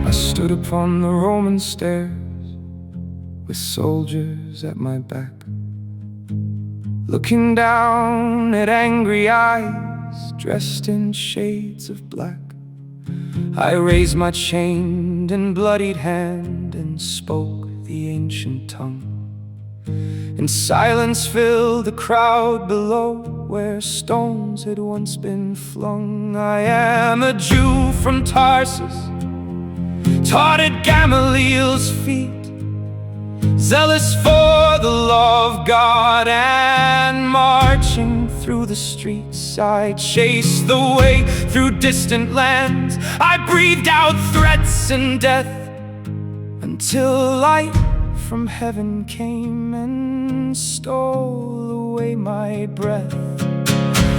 I stood upon the Roman stairs with soldiers at my back, looking down at angry eyes dressed in shades of black. I raised my chained and bloodied hand and spoke the ancient tongue, and silence filled the crowd below where stones had once been flung. I am a Jew from Tarsus, taught at Gamaliel's feet, zealous for the law of God, and marching through the streets I chased the way through distant lands. I breathed out threats and death until light from heaven came and stole away my breath.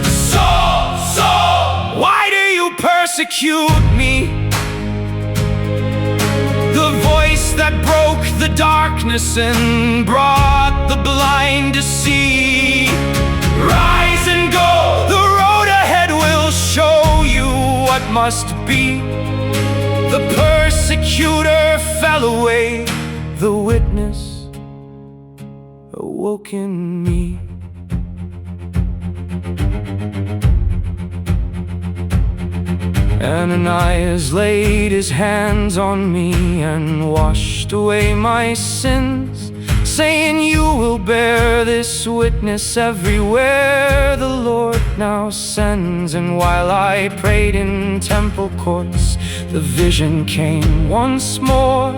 Saul, Saul, why do you persecute me? The voice that broke the darkness and brought the blind to see. Rise and go, the road ahead will show you what must be. The persecutor fell away, the witness awoke in me. Ananias laid his hands on me and washed away my sins, saying, you will bear this witness everywhere the Lord now sends. And while I prayed in temple courts, the vision came once more.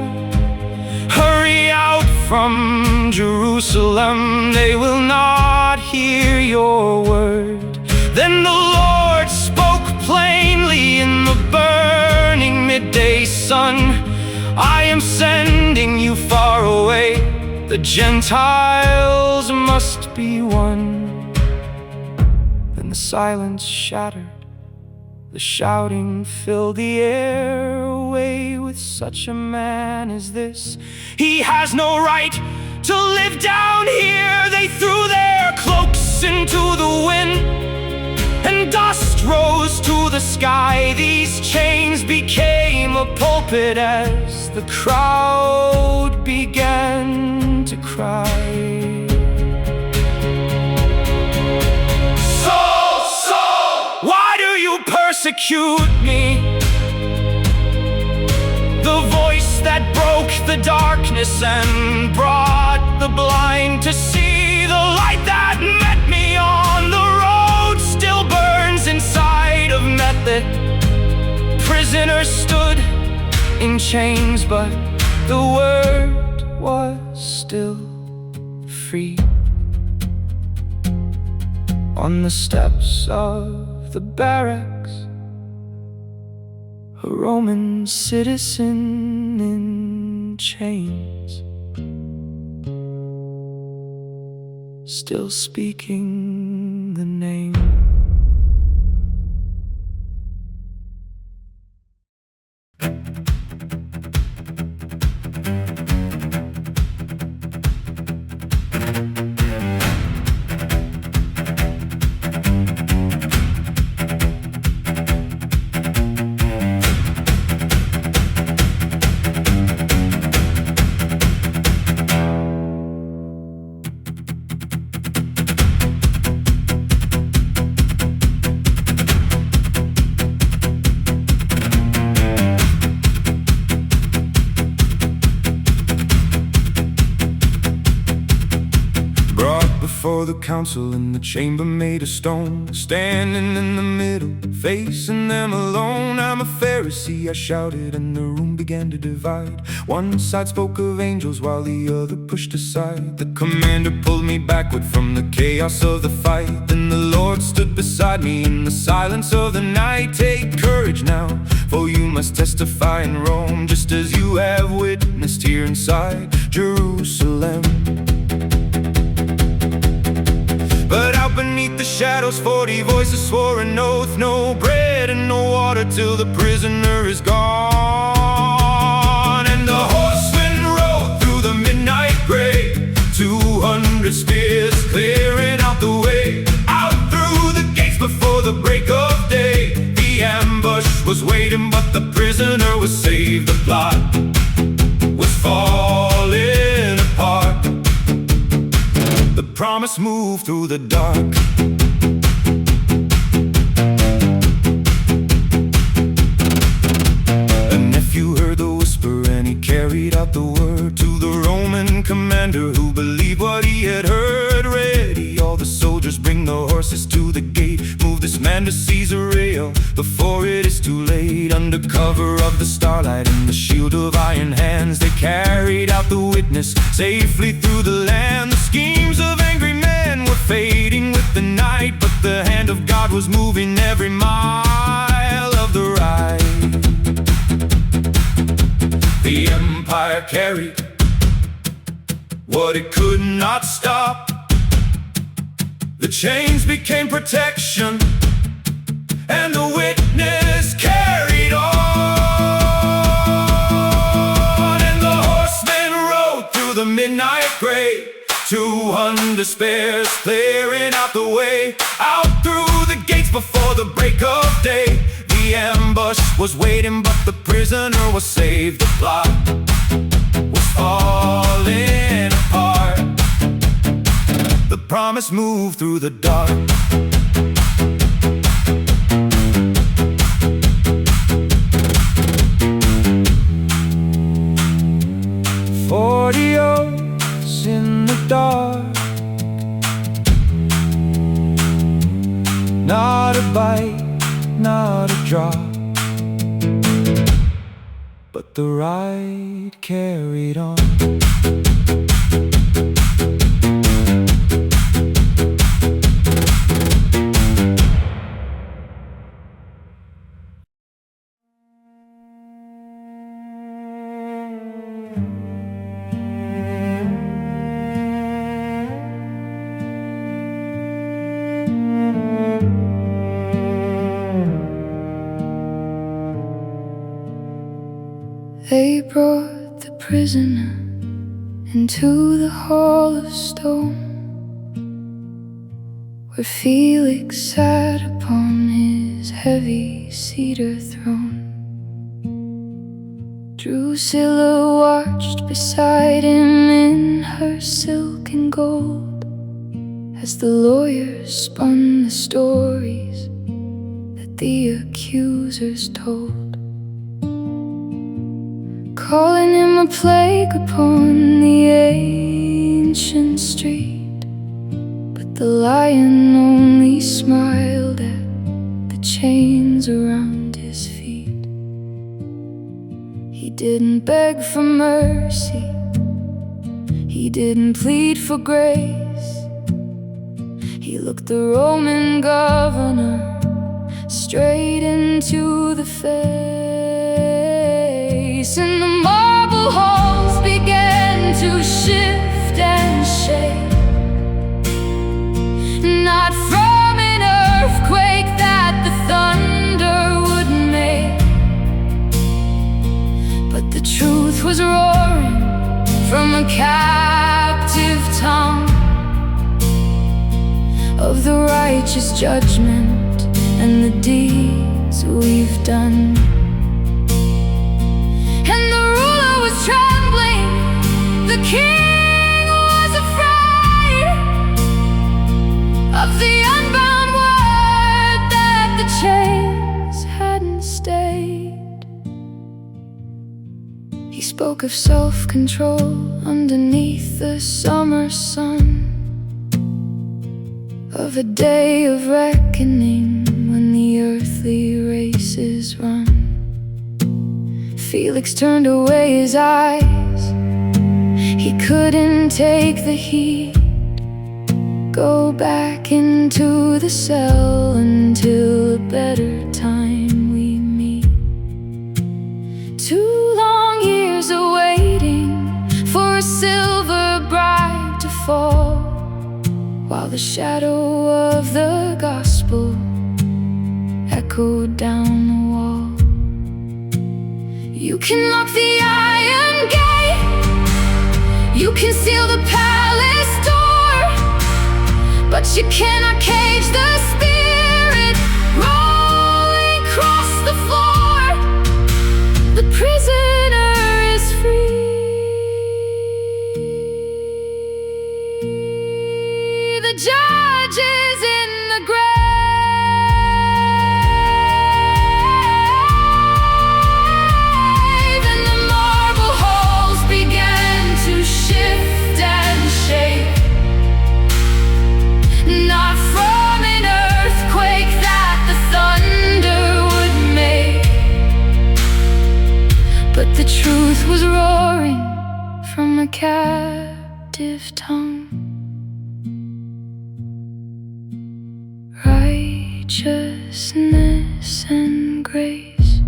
Hurry out from Jerusalem, they will not hear your word. Then the Lord spoke plainly in the burning midday sun, I am sending you far away, the Gentiles must be won. Then the silence shattered, the shouting filled the air. Away with such a man as this, he has no right to live down here. They threw their cloaks into the wind, and dust rose to the sky. These chains became a pulpit as the crowd began to cry. Saul, Saul, why do you persecute me? The voice that broke the darkness and brought the blind to see. The light that met me on the road still burns inside of Method. Prisoners stood in chains, but the word was still free. On the steps of the barracks, a Roman citizen in chains, still speaking the name. Before the council in the chamber made of stone, standing in the middle, facing them alone. I'm a Pharisee, I shouted, and the room began to divide. One side spoke of angels while the other pushed aside. The commander pulled me backward from the chaos of the fight. Then the Lord stood beside me in the silence of the night. Take courage now, for you must testify in Rome, just as you have witnessed here inside Jerusalem. But out beneath the shadows 40 voices swore an oath, no bread and no water till the prisoner is gone. And the horsemen rode through the midnight gray, 200 spears clearing out the way. Out through the gates before the break of day. The ambush was waiting, but the prisoner was saved. The plot was falling apart. The promise moved through the dark. A nephew heard the whisper and he carried out the word to the Roman commander who believed what he had heard. Ready, all the soldiers, bring the horses to the gate. Move this man to Caesarea before it is too late. Under cover of the starlight and the shield of iron hands, they carried out the witness safely through the land. The schemes of angry men were fading with the night, but the hand of God was moving every mile of the ride. The empire carried what it could not stop. The chains became protection, and the witness carried on. And the horsemen rode through the midnight gray, 200 spears clearing out the way. Out through the gates before the break of day. The ambush was waiting, but the prisoner was saved. The plot was falling apart. The promise moved through the dark. Forty-years in the dark, not a bite, not a drop, but the ride carried on. They brought the prisoner into the hall of stone, where Felix sat upon his heavy cedar throne. Drusilla watched beside him in her silk and gold, as the lawyers spun the stories that the accusers told, calling him a plague upon the ancient street. But the lion only smiled at the chains around his feet. He didn't beg for mercy, he didn't plead for grace. He looked the Roman governor straight into the face, and the marble halls began to shift and shake, not from an earthquake that the thunder would make, but the truth was roaring from a captive tongue of the righteous judgment and the deeds we've done. And the ruler was trembling, the king was afraid of the unbound word that the chains hadn't stayed. He spoke of self-control underneath the summer sun, of a day of reckoning when the earthly race is run. Felix turned away his eyes, he couldn't take the heat. Go back into the cell until a better time we meet. 2 long years awaiting for a silver bribe to fall, while the shadow of the gospel echoed down the wall. You can lock the iron gate, you can seal the palace door, but you cannot cage the spirit rolling across the floor. The prisoner The truth was roaring from a captive tongue. Righteousness and grace.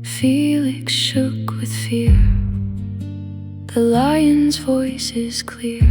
Felix shook with fear. The lion's voice is clear.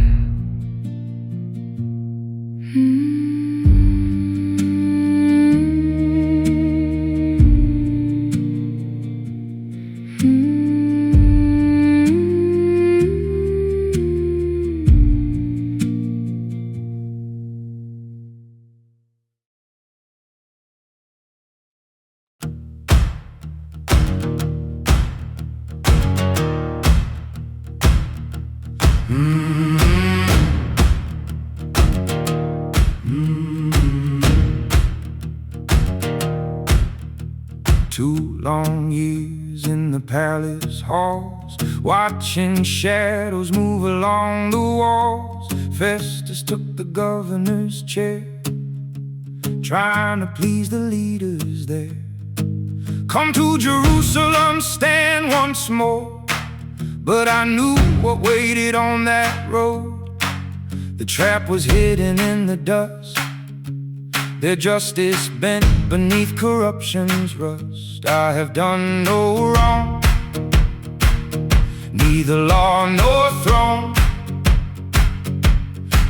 Two long years in the palace halls, watching shadows move along the walls. Festus took the governor's chair, trying to please the leaders there. Come to Jerusalem, stand once more. But I knew what waited on that road. The trap was hidden in the dust, their justice bent beneath corruption's rust. I have done no wrong, neither law nor throne.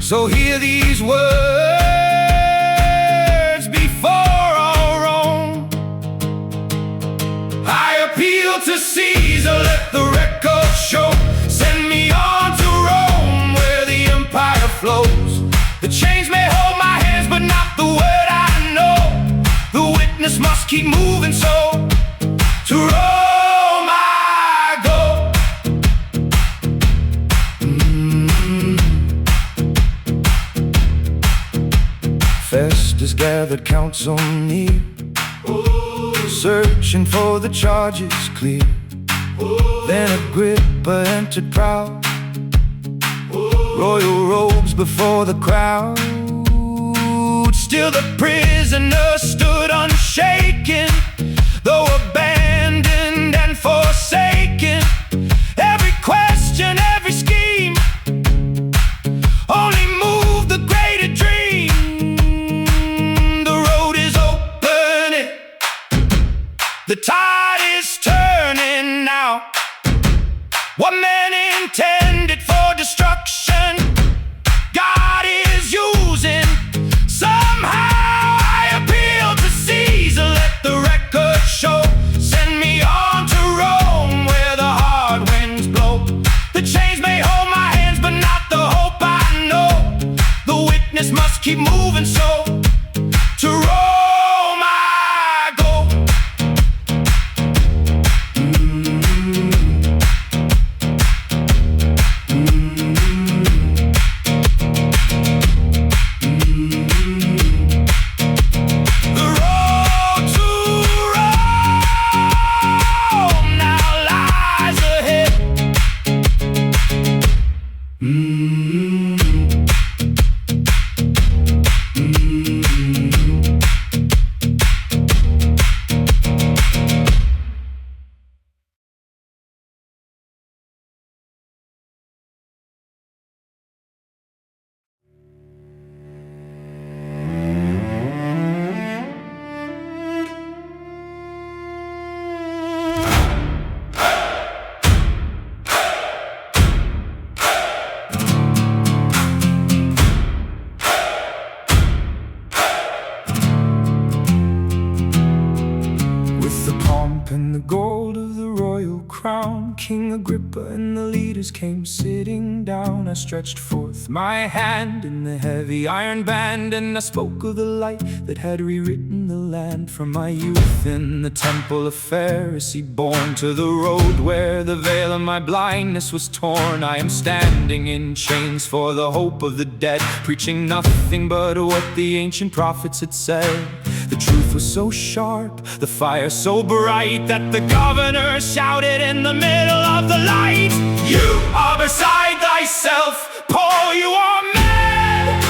So hear these words before all Rome. I appeal to Caesar, let the record show. Send me on to Rome, where the empire flows. The chains may hold my hands, but not the word I know. The witness must keep moving, so to Rome I go. Festus gathered council near, searching for the charges clear. Then Agrippa entered proud, royal robes before the crowd. Still the prisoner stood unshaken, though abandoned and forsaken. Every question, every scheme only moved the greater dream. The road is opening, the tide is turning now. What men intended for destruction, God is using. Somehow I appeal to Caesar, let the record show. Send me on to Rome, where the hard winds blow. The chains may hold my hands, but not the hope I know. The witness must keep moving, so to Rome I go. And the gold of the royal crown, King Agrippa and the leaders came sitting down. I stretched forth my hand in the heavy iron band, and I spoke of the light that had rewritten the land. From my youth in the temple of Pharisee, born to the road where the veil of my blindness was torn. I am standing in chains for the hope of the dead, preaching nothing but what the ancient prophets had said. The truth was so sharp, the fire so bright, that the governor shouted in the middle of the light, "You are beside thyself, Paul, you are mad."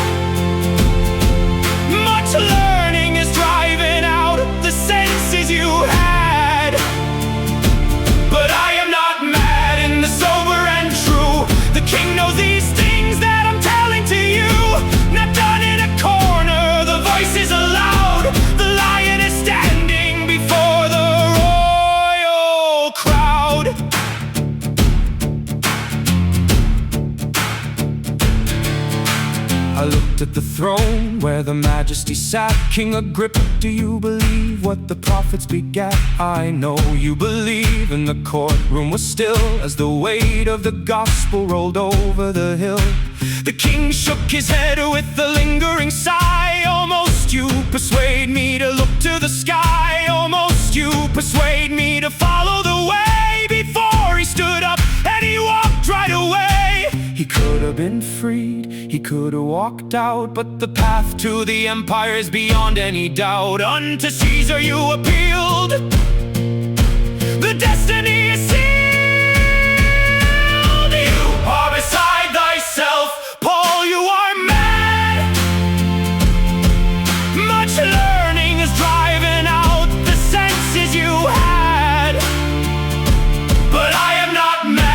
Much learning is driving out the senses you had, looked at the throne where the majesty sat. King Agrippa, do you believe what the prophets begat? I know you believe. And the courtroom was still as the weight of the gospel rolled over the hill. The king shook his head with a lingering sigh. Almost you persuade me to look to the sky. Almost you persuade me to follow the way. Before he stood up and he walked right away. He could have been freed, he could have walked out, but the path to the empire is beyond any doubt. Unto Caesar you appealed, the destiny is sealed. You are beside thyself, Paul, you are mad. Much learning is driving out the senses you had, but I am not mad.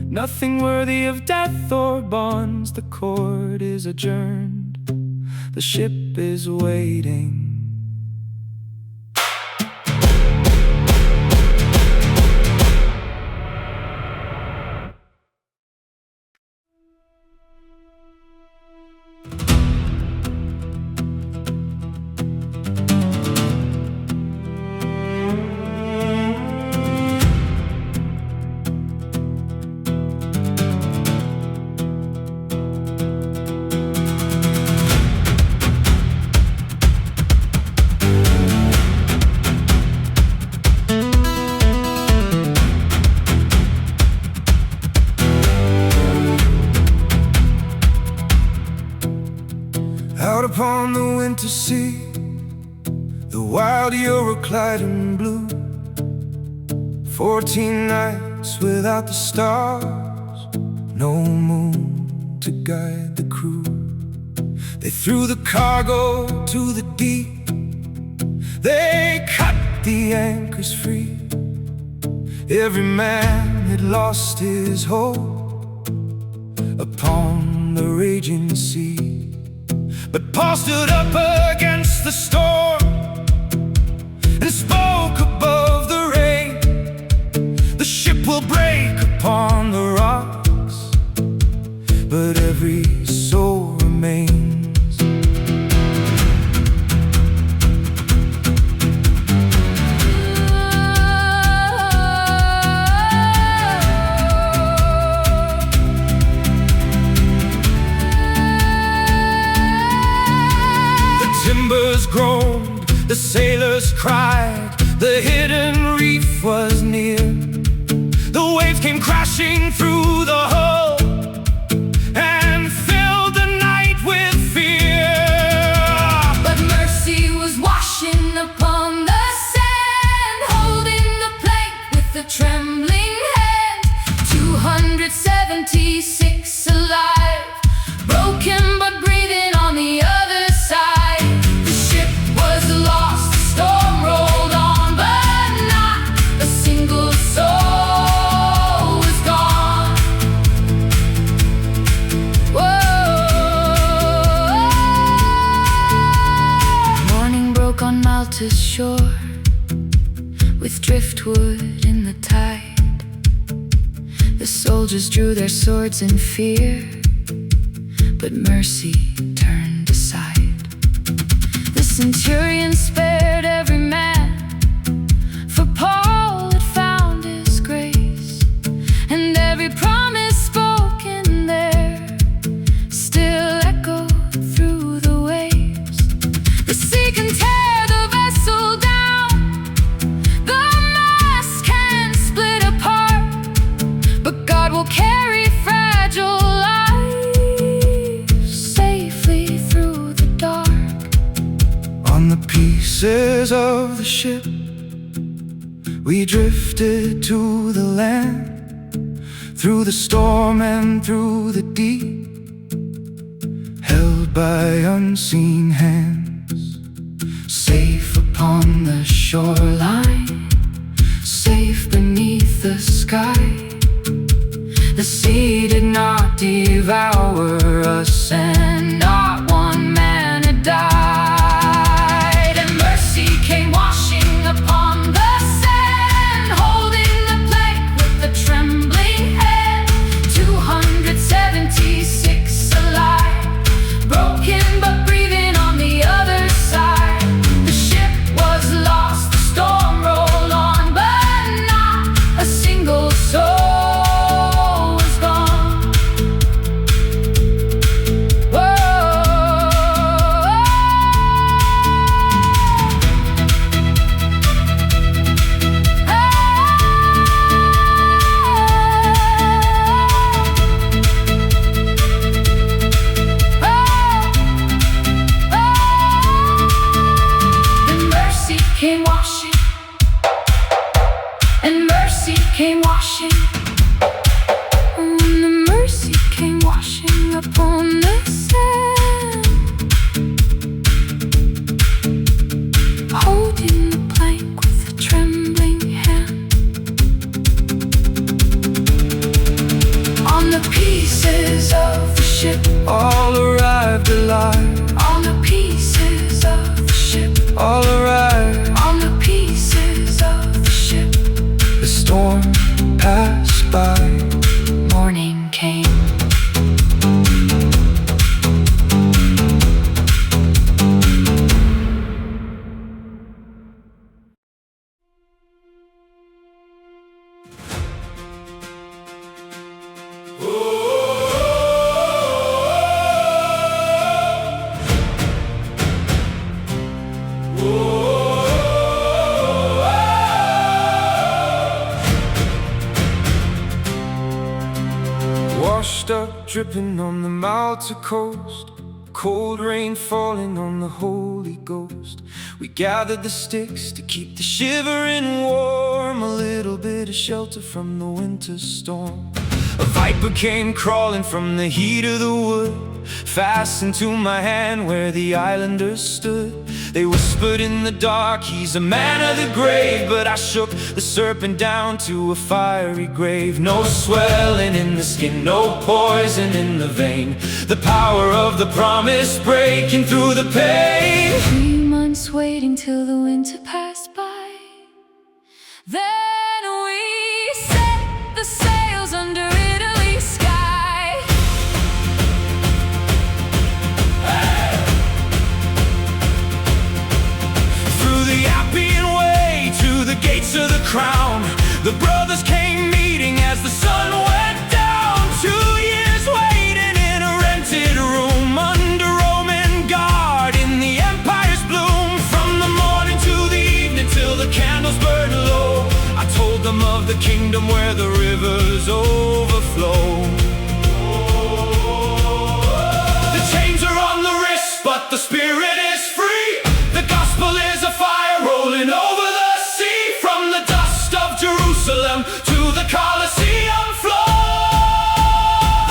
Nothing worthy of death or bonds. The court is adjourned, the ship is waiting. Out upon the winter sea, the wild Euroclide in blue, 14 nights without the stars, no moon to guide the crew. They threw the cargo to the deep, they cut the anchors free. Every man had lost his hope upon the raging sea. But Paul stood up against the storm and spoke above the rain. The ship will break upon the rocks, but every soul remains. Timbers groaned, the sailors cried, the hidden reef was near. The waves came crashing through the hull and filled the night with fear. But mercy was washing upon the sand, holding the plank with a trembling hand. 276 alive, broken but breathing on the other side. Malta's shore, with driftwood in the tide. The soldiers drew their swords in fear, but mercy turned aside. The centurion spared every man, for Paul had found his grace. And every promise spoken there still echoed through the waves. The sea can tear carry fragile lives pieces of the ship, we drifted to the land, through the storm and through the deep, held by unseen hands, safe upon the shoreline, safe beneath the sky. The sea did not devour us, and not one man had died. And mercy came washing upon the sand, holding the plank with the trembling hand. 276 alive, broken but breathing on the other side. The ship was lost, the storm rolled on, but not a single soul. Came washing, and mercy came washing. And the mercy came washing upon the sand, holding the plank with a trembling hand. On the pieces of the ship, all arrived alive. On the pieces of the ship, all arrived. On the pieces of the ship, the storm passed by, morning came. Washed up, dripping on the Malta coast, cold rain falling on the Holy Ghost. We gathered the sticks to keep the shivering warm, a little bit of shelter from the winter storm. A viper came crawling from the heat of the wood, fastened to my hand where the islanders stood. They whispered in the dark, he's a man of the grave. But I shook the serpent down to a fiery grave. No swelling in the skin, no poison in the vein, the power of the promise breaking through the pain. 3 months waiting till the winter passed by, then we set the sails under Italy's sky. Through the Appian Way to the gates of the crown, the brothers came meeting as the sun went down. 2 years waiting in a rented room, under Roman guard in the empire's bloom. From the morning to the evening till the candles burn low, I told them of the kingdom where the rivers overflow. The chains are on the wrist, but the spirit is free. The gospel is a fire rolling over the sea, from the dust of Jerusalem to the Colosseum floor.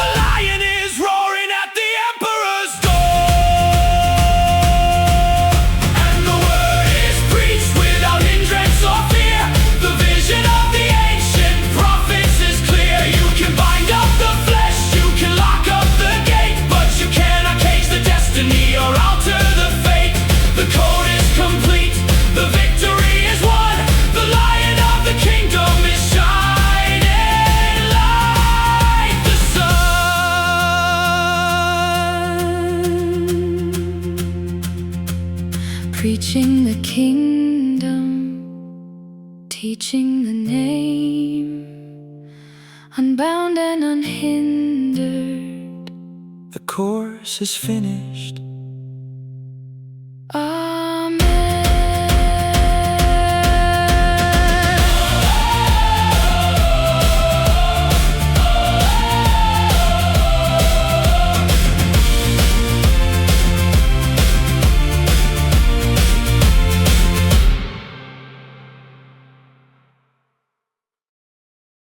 The lion is roaring at the emperor's door, and the word is preached without hindrance or fear. The vision of the ancient prophets is clear. You can bind up the flesh, you can lock up the gate, but you cannot cage the destiny or alter the fate. The code is complete, the victory is won. The lion of the kingdom is shining like the sun, preaching the kingdom, teaching the name, unbound and unhindered. The course is finished,